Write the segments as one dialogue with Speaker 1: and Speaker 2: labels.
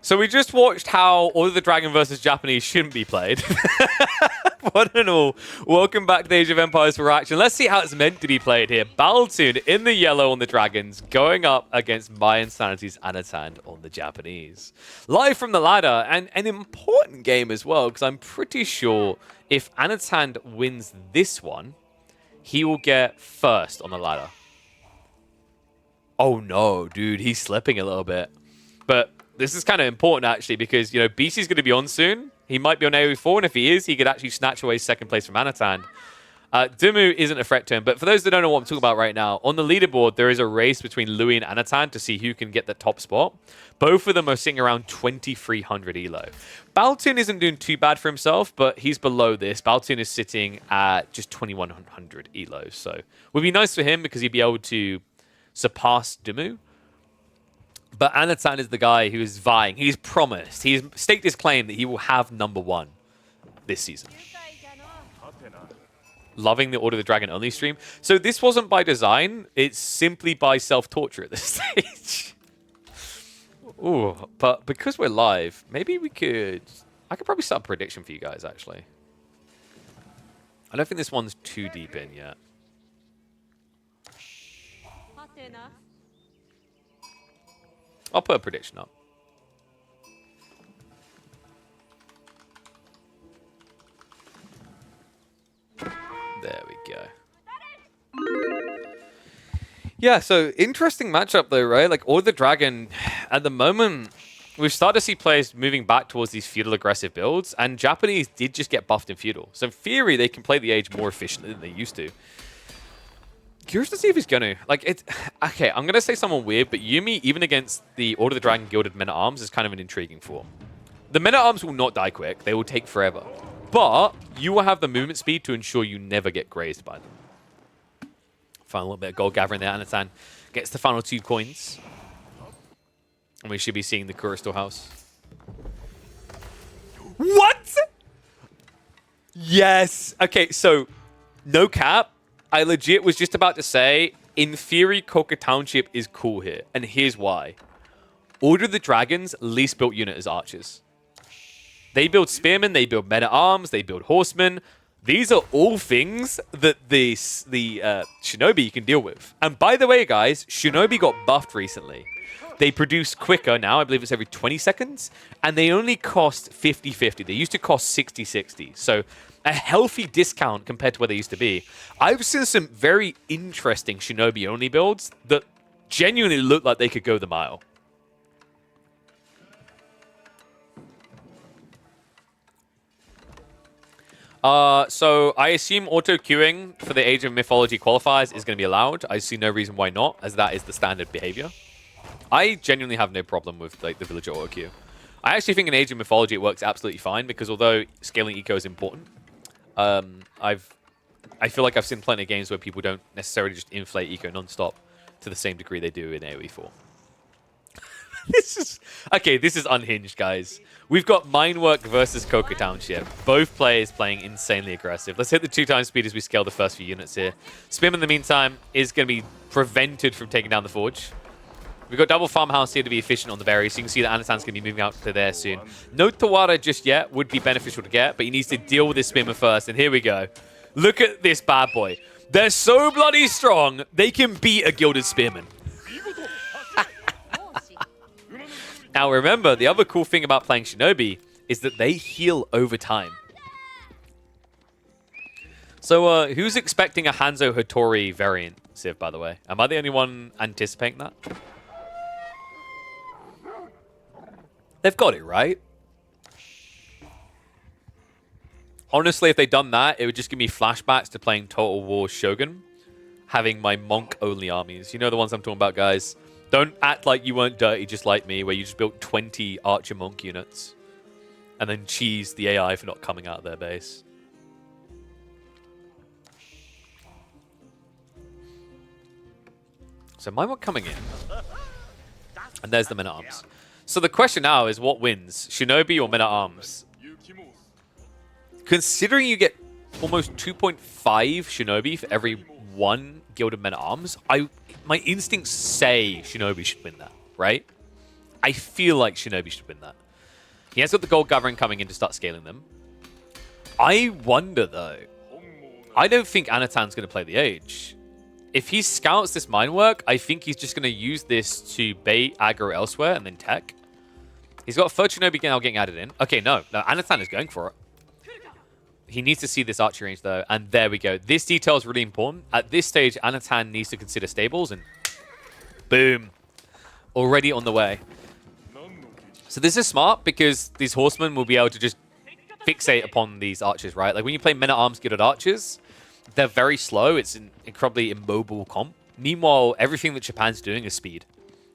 Speaker 1: So we just watched how Order of the Dragon versus Japanese shouldn't be played. One and all, welcome back to the Age of Empires for action. Let's see how it's meant to be played here. Battletune in the yellow on the Dragons, going up against Mayan Sanity's Anatan on the Japanese. Live from the ladder, and an important game as well, because I'm pretty sure if Anatan wins this one, he will get first on the ladder. Oh no, dude, he's slipping a little bit. But this is kind of important, actually, because, you know, BC's going to be on soon. He might be on AoE4, and if he is, he could actually snatch away second place from Anatan. Dimu isn't a threat to him, but for those that don't know what I'm talking about right now, on the leaderboard, there is a race between Louis and Anatan to see who can get the top spot. Both of them are sitting around 2,300 elo. Battletune isn't doing too bad for himself, but he's below this. Battletune is sitting at just 2,100 elo, so it would be nice for him because he'd be able to surpass Dimu. But Anatan is the guy who is vying. He's promised. He's staked his claim that he will have #1 this season. Loving the Order of the Dragon only stream. So this wasn't by design. It's simply by self-torture at this stage. Ooh, but because we're live, maybe we could... I could probably set a prediction for you guys, actually. I don't think this one's too deep in yet. I'll put a prediction up. There we go. Yeah, so interesting matchup though, right? Like, Order of the Dragon, at the moment, we've started to see players moving back towards these feudal aggressive builds, and Japanese did just get buffed in feudal. So in theory, they can play the Age more efficiently than they used to. Curious to see if he's going to. Like, it's... Okay, I'm going to say someone weird, but Yumi, even against the Order of the Dragon Gilded Men-at-Arms, is kind of an intriguing form. The Men-at-Arms will not die quick. They will take forever. But you will have the movement speed to ensure you never get grazed by them. Find a little bit of gold gathering there. Anatan gets the final 2 coins. And we should be seeing the Kura Storehouse. What? Yes. Okay, so no cap. I legit was just about to say, in theory, Coca Township is cool here. And here's why. Order of the Dragon's least built unit is archers. They build spearmen, they build men-at-arms, they build horsemen. These are all things that the shinobi can deal with. And by the way, guys, shinobi got buffed recently. They produce quicker now. I believe it's every 20 seconds. And they only cost 50-50. They used to cost 60-60. So a healthy discount compared to where they used to be. I've seen some very interesting shinobi-only builds that genuinely look like they could go the mile. So I assume auto-queuing for the Age of Mythology qualifiers is going to be allowed. I see no reason why not, as that is the standard behavior. I genuinely have no problem with like the villager auto-queue. I actually think in Age of Mythology it works absolutely fine, because although scaling eco is important, I feel like I've seen plenty of games where people don't necessarily just inflate eco non-stop to the same degree they do in AoE4. This is unhinged, guys. We've got Minework versus Coca Township. Both players playing insanely aggressive. Let's hit the 2x speed as we scale the first few units here. Spim, in the meantime, is going to be prevented from taking down the Forge. We've got double farmhouse here to be efficient on the berry, so you can see that Anatan's going to be moving out to there soon. No Tawara just yet would be beneficial to get, but he needs to deal with this Spimmer first, and here we go. Look at this bad boy. They're so bloody strong, they can beat a Gilded Spearman. Now remember, the other cool thing about playing Shinobi is that they heal over time. So who's expecting a Hanzo Hattori variant, Civ, by the way? Am I the only one anticipating that? They've got it, right? Honestly, if they'd done that, it would just give me flashbacks to playing Total War Shogun, having my monk-only armies. You know the ones I'm talking about, guys. Don't act like you weren't dirty just like me, where you just built 20 Archer Monk units and then cheese the AI for not coming out of their base. So mine were coming in. And there's the Men-at-Arms. So the question now is, what wins? Shinobi or Men-at-Arms? Considering you get almost 2.5 Shinobi for every 1 Gilded Men-at-Arms, my instincts say Shinobi should win that, right? I feel like Shinobi should win that. He has got the gold gathering coming in to start scaling them. I wonder, though. I don't think Anatan's going to play the Age. If he scouts this mine work, I think he's just going to use this to bait aggro elsewhere and then tech. He's got a third Shinobi now getting added in. Okay, no, Anatan is going for it. He needs to see this archery range, though, and there we go. This detail is really important. At this stage, Anatan needs to consider stables, and boom. Already on the way. So this is smart, because these horsemen will be able to just fixate upon these archers, right? Like, when you play men-at-arms gilded archers, they're very slow. It's an incredibly immobile comp. Meanwhile, everything that Japan's doing is speed,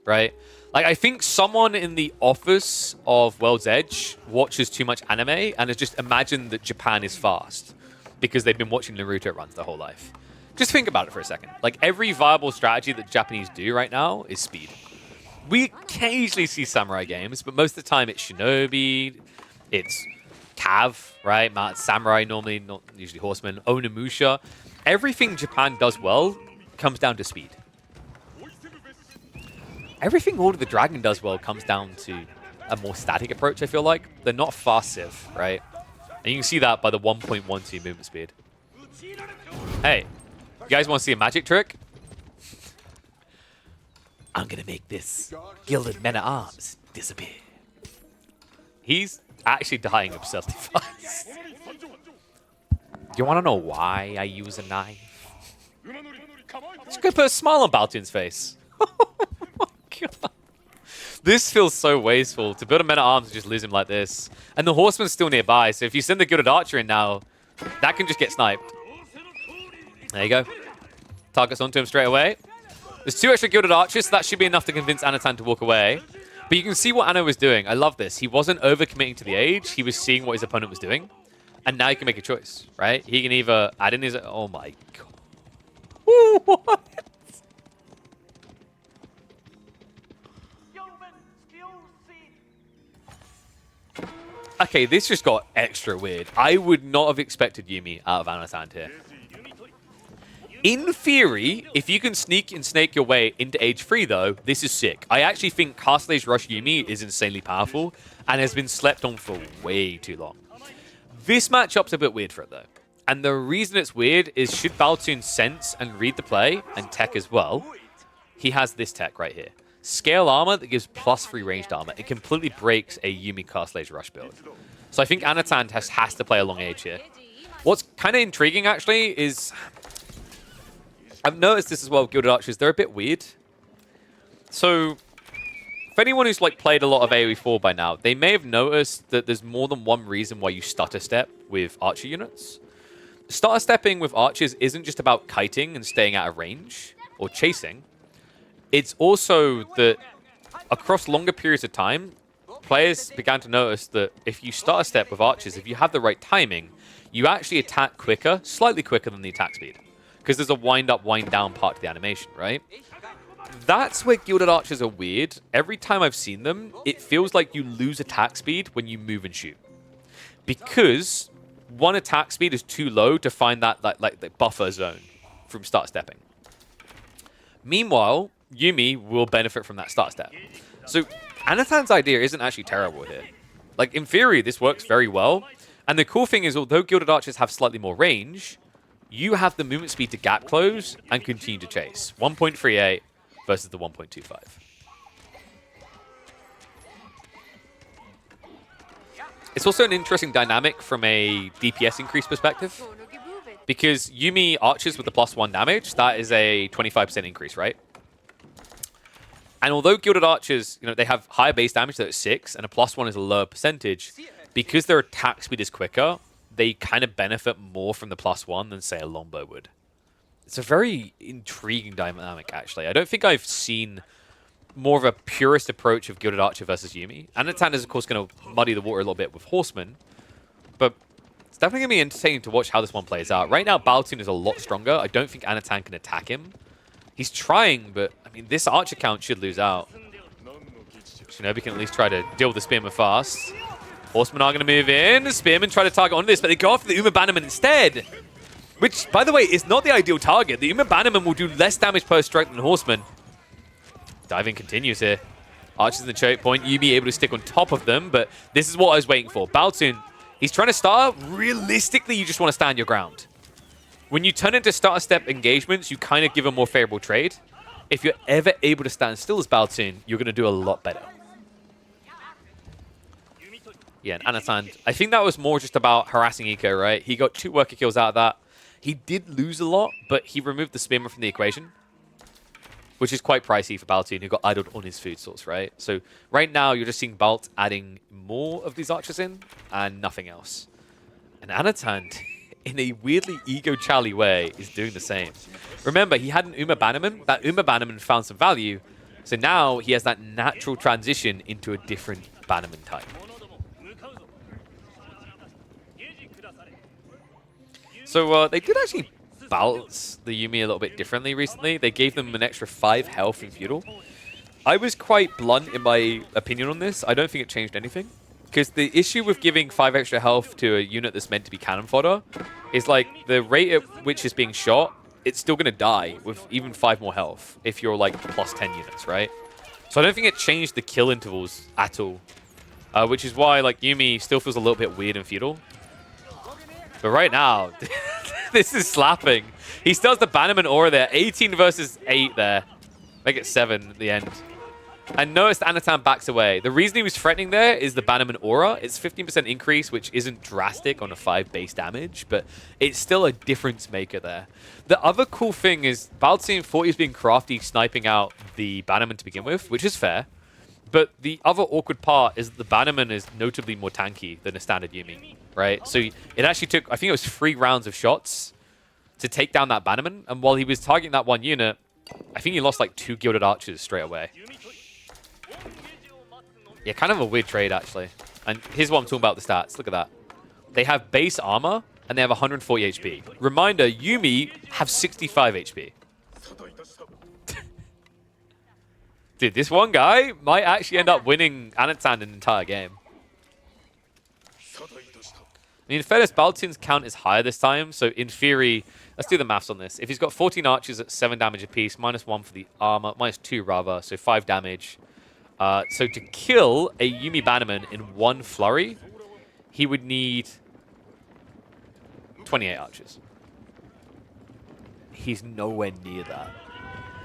Speaker 1: right? Like, I think someone in the office of World's Edge watches too much anime and has just imagined that Japan is fast because they've been watching Naruto runs their whole life. Just think about it for a second. Like, every viable strategy that Japanese do right now is speed. We occasionally see samurai games, but most of the time it's shinobi, it's cav, right? Samurai normally, not usually horsemen, onimusha. Everything Japan does well comes down to speed. Everything Order of the Dragon does well comes down to a more static approach, I feel like. They're not fast civ, right? And you can see that by the 1.12 movement speed. Hey, you guys want to see a magic trick? I'm going to make this gilded men-at-arms disappear. He's actually dying absurdly fast. You want to know why I use a knife? Just gonna put a smile on Baltun's face. Oh my god. This feels so wasteful. To build a men-at-arms and just lose him like this. And the horseman's still nearby, so if you send the gilded archer in now, that can just get sniped. There you go. Targets onto him straight away. There's 2 extra gilded archers, so that should be enough to convince Anatan to walk away. But you can see what Anno was doing. I love this. He wasn't overcommitting to the Age. He was seeing what his opponent was doing. And now he can make a choice, right? He can either add in his... Oh my god. What? Okay, this just got extra weird. I would not have expected Yumi out of Anatan here. In theory, if you can sneak and snake your way into Age 3, though, this is sick. I actually think Castle Age Rush Yumi is insanely powerful and has been slept on for way too long. This matchup's a bit weird for it, though. And the reason it's weird is should Baltun sense and read the play, and tech as well, he has this tech right here. Scale armor that gives +3 ranged armor. It completely breaks a Yumi Castle Age Rush build. So I think Anatan has to play a long Age here. What's kind of intriguing, actually, is... I've noticed this as well with Gilded Archers. They're a bit weird. So, for anyone who's like played a lot of AoE 4 by now, they may have noticed that there's more than one reason why you stutter step with archer units. Stutter stepping with archers isn't just about kiting and staying out of range or chasing. It's also that across longer periods of time, players began to notice that if you stutter step with archers, if you have the right timing, you actually attack quicker, slightly quicker than the attack speed. Because there's a wind-up, wind-down part to the animation, right? That's where Gilded Archers are weird. Every time I've seen them, it feels like you lose attack speed when you move and shoot. Because one attack speed is too low to find that like buffer zone from start stepping. Meanwhile, Yumi will benefit from that start step. So Anatan's idea isn't actually terrible here. Like, in theory, this works very well. And the cool thing is, although Gilded Archers have slightly more range, you have the movement speed to gap close and continue to chase. 1.38 versus the 1.25. It's also an interesting dynamic from a DPS increase perspective. Because Yumi archers with the +1 damage, that is a 25% increase, right? And although Gilded Archers, they have higher base damage, so it's 6, and a +1 is a lower percentage, because their attack speed is quicker, they kind of benefit more from the +1 than, say, a longbow would. It's a very intriguing dynamic, actually. I don't think I've seen more of a purist approach of Gilded Archer versus Yumi. Anatan is, of course, going to muddy the water a little bit with Horsemen, but it's definitely going to be entertaining to watch how this one plays out. Right now, Baltun is a lot stronger. I don't think Anatan can attack him. He's trying, but, I mean, this Archer count should lose out. Shinobi can at least try to deal with the Spearman fast. Horsemen are going to move in. The Spearmen try to target onto this, but they go after the Uma Bannerman instead. Which, by the way, is not the ideal target. The Uma Bannerman will do less damage per strike than Horseman. Diving continues here. Archers in the choke point. Yumi able to stick on top of them, but this is what I was waiting for. Baltun, he's trying to start. Realistically, you just want to stand your ground. When you turn into starter step engagements, you kind of give a more favorable trade. If you're ever able to stand still as Baltun, you're going to do a lot better. Yeah, and Anatan, I think that was more just about harassing Eco, right? He got 2 worker kills out of that. He did lose a lot, but he removed the spearman from the equation, which is quite pricey for Baltun, who got idled on his food source, right? So right now, you're just seeing Balt adding more of these archers in, and nothing else. And Anatan, in a weirdly ego-chally way, is doing the same. Remember, he had an Uma Bannerman. That Uma Bannerman found some value, so now he has that natural transition into a different Bannerman type. So they did actually balance the Yumi a little bit differently recently. They gave them an extra 5 health in Feudal. I was quite blunt in my opinion on this. I don't think it changed anything. Because the issue with giving 5 extra health to a unit that's meant to be cannon fodder is like the rate at which it's being shot, it's still going to die with even 5 more health if you're like plus 10 units, right? So I don't think it changed the kill intervals at all. Which is why like Yumi still feels a little bit weird in Feudal. But right now, this is slapping. He still has the Bannerman aura there. 18 versus 8 there. Make it 7 at the end. And notice Anatan backs away. The reason he was threatening there is the Bannerman aura. It's 15% increase, which isn't drastic on a 5 base damage, but it's still a difference maker there. The other cool thing is Baltun thought he was being crafty, sniping out the Bannerman to begin with, which is fair. But the other awkward part is that the Bannerman is notably more tanky than a standard Yumi, right? So it actually took, I think it was 3 rounds of shots to take down that Bannerman. And while he was targeting that one unit, I think he lost like 2 Gilded Archers straight away. Yeah, kind of a weird trade, actually. And here's what I'm talking about the stats. Look at that. They have base armor, and they have 140 HP. Reminder, Yumi have 65 HP. Dude, this one guy might actually end up winning Anatan an entire game. I mean, in fairness, Baltun's count is higher this time, so in theory, let's do the maths on this. If he's got 14 archers at 7 damage apiece, -1 for the armor, -2 rather, so 5 damage. So to kill a Yumi Bannerman in 1 flurry, he would need 28 archers. He's nowhere near that.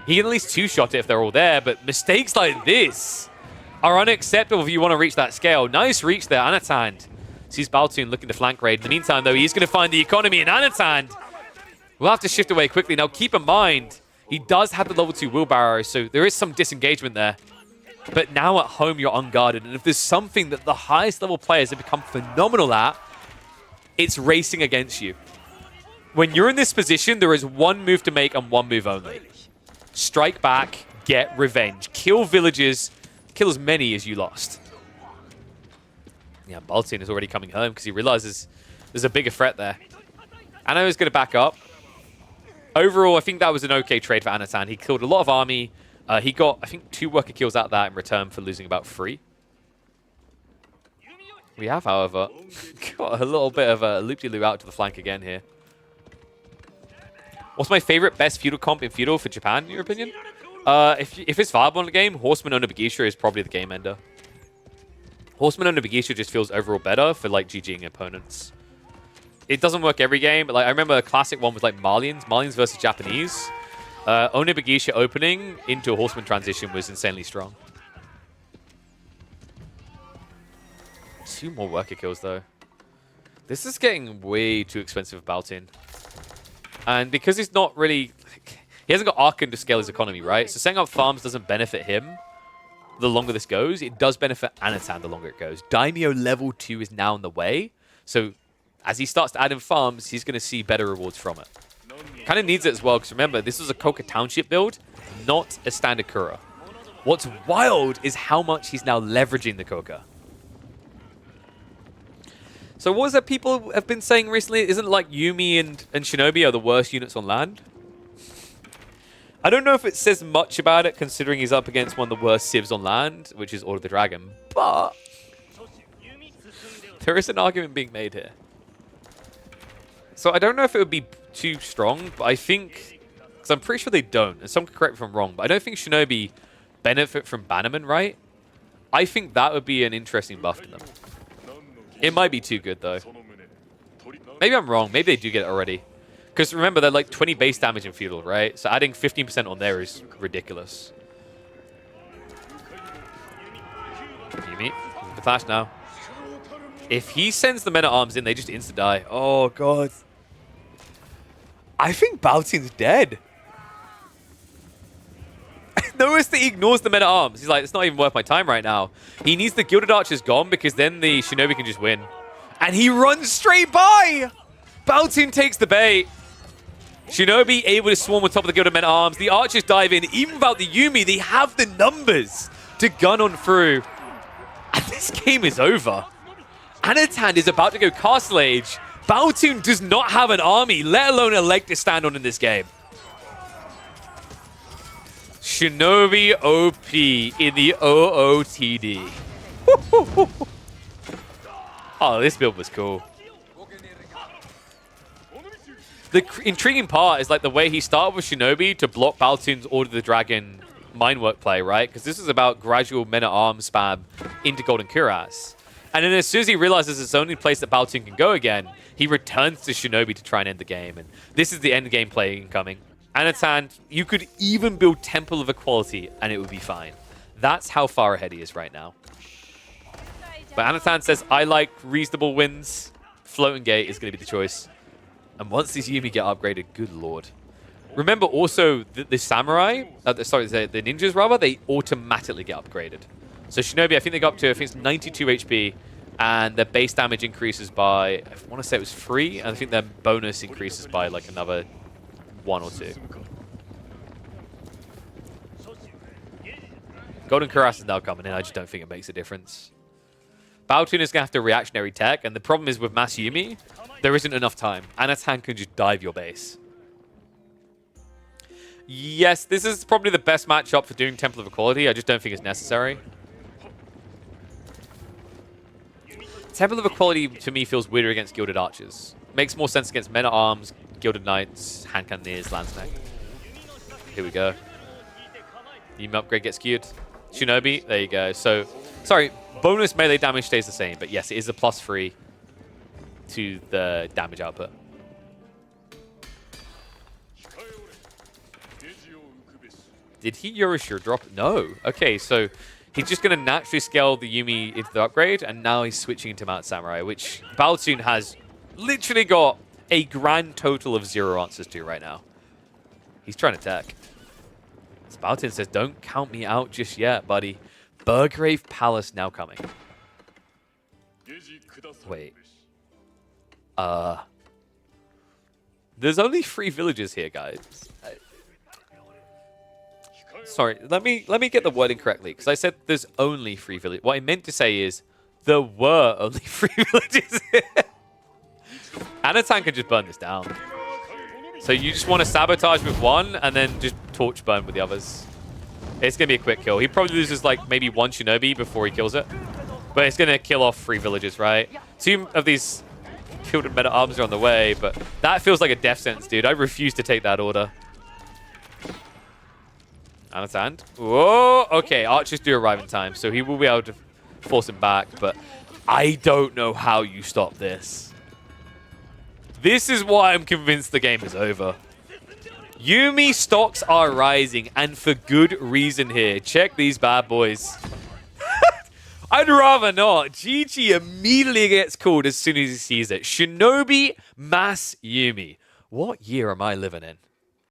Speaker 1: He can at least 2-shot it if they're all there, but mistakes like this are unacceptable if you want to reach that scale. Nice reach there, Anatan. Sees Baltun looking to flank raid. In the meantime, though, he's going to find the economy, and Anatan will have to shift away quickly. Now, keep in mind, he does have the level 2 wheelbarrow, so there is some disengagement there. But now at home, you're unguarded, and if there's something that the highest level players have become phenomenal at, it's racing against you. When you're in this position, there is 1 move to make and 1 move only. Strike back, get revenge. Kill villages, kill as many as you lost. Yeah, Baltun is already coming home because he realizes there's a bigger threat there. Anno is going to back up. Overall, I think that was an okay trade for Anatan. He killed a lot of army. He got, I think, 2 worker kills out of that in return for losing about 3. We have, however, got a little bit of a loop-de-loop out to the flank again here. What's my favorite best feudal comp in Feudal for Japan, in your opinion? If it's viable in the game, Horseman Owner Bagisha is probably the game ender. Horseman Owner Bagisha just feels overall better for like GGing opponents. It doesn't work every game, but like I remember a classic one was like Malians versus Japanese. Owner Bagisha opening into a Horseman transition was insanely strong. 2 more worker kills though. This is getting way too expensive for Baltun. And because he's not really... He hasn't got Archon to scale his economy, right? So setting up farms doesn't benefit him the longer this goes. It does benefit Anatan the longer it goes. Daimyo level 2 is now in the way. So as he starts to add in farms, he's going to see better rewards from it. Kind of needs it as well, because remember, this was a Koka Township build, not a standard Kura. What's wild is how much he's now leveraging the Koka. So what is that people have been saying recently? Isn't like Yumi and Shinobi are the worst units on land? I don't know if it says much about it, considering he's up against one of the worst civs on land, which is Order of the Dragon, but there is an argument being made here. So I don't know if it would be too strong, but I think, because I'm pretty sure they don't, and some can correct me if I'm wrong, but I don't think Shinobi benefit from Bannerman, right? I think that would be an interesting buff to them. It might be too good, though. Maybe I'm wrong. Maybe they do get it already. Because remember, they're like 20 base damage in Feudal, right? So adding 15% on there is ridiculous. Yumi, the flash now. If he sends the men-at-arms in, they just insta-die. Oh, God. I think Baltin's dead. Notice that he ignores the men-at-arms. He's like, it's not even worth my time right now. He needs the Gilded Archers gone because then the Shinobi can just win. And he runs straight by! Baltin takes the bait. Shinobi able to swarm on top of the Gilded Men-at-Arms. The Archers dive in. Even without the Yumi, they have the numbers to gun on through. And this game is over. Anatan is about to go Castle Age. Baltin does not have an army, let alone a leg to stand on in this game. Shinobi OP in the OOTD. Oh, this build was cool. The intriguing part is like the way he started with Shinobi to block Baltin's Order of the Dragon Mindwork play, right? Because this is about gradual men-at-arms spam into Golden Cuirass. And then as soon as he realizes it's the only place that Baltin can go again, he returns to Shinobi to try and end the game. And this is the end game play incoming. Anatan, you could even build Temple of Equality and it would be fine. That's how far ahead he is right now. But Anatan says, I like reasonable wins. Floating Gate is going to be the choice. And once these Yumi get upgraded, good lord. Remember also, the samurai, sorry, the ninjas rather, they automatically get upgraded. So Shinobi, I think they got up to, I think it's 92 HP, and their base damage increases by, I want to say it was 3, and I think their bonus increases by like another 1 or 2. Golden Cuirass is now coming in, I just don't think it makes a difference. Baltin is going to have to reactionary tech, and the problem is with Mass Yumi, there isn't enough time. Anatan can just dive your base. Yes, this is probably the best matchup for doing Temple of Equality. I just don't think it's necessary. Temple of Equality, to me, feels weirder against Gilded Archers. Makes more sense against Men-at-Arms, Gilded Knights, Hand Cannoneers, Landsneck. Here we go. Yumi upgrade gets skewed. Shinobi, there you go. So, sorry, bonus melee damage stays the same, but yes, it is a +3 to the damage output. Did he Yorishiro drop? No. Okay, so he's just going to naturally scale the Yumi into the upgrade, and now he's switching into Mount Samurai, which Baltin has literally got a grand total of 0 answers to right now. He's trying to tech. So Baltin says, don't count me out just yet, buddy. Burgrave Palace now coming. Wait. There's only 3 villages here, guys. Sorry, let me get the wording correctly, because I said there's only 3 villages. What I meant to say is there were only 3 villages here. Anatan can just burn this down. So you just want to sabotage with one and then just torch burn with the others. It's going to be a quick kill. He probably loses like maybe 1 Shinobi before he kills it. But it's going to kill off 3 villages, right? 2 of these Gilded Men-at-Arms are on the way, but that feels like a death sentence, dude. I refuse to take that order. Anatan. Whoa! Okay, archers do arrive in time, so he will be able to force him back, but I don't know how you stop this. This is why I'm convinced the game is over. Yumi stocks are rising, and for good reason here. Check these bad boys. I'd rather not. GG immediately gets called as soon as he sees it. Shinobi Mass Yumi. What year am I living in?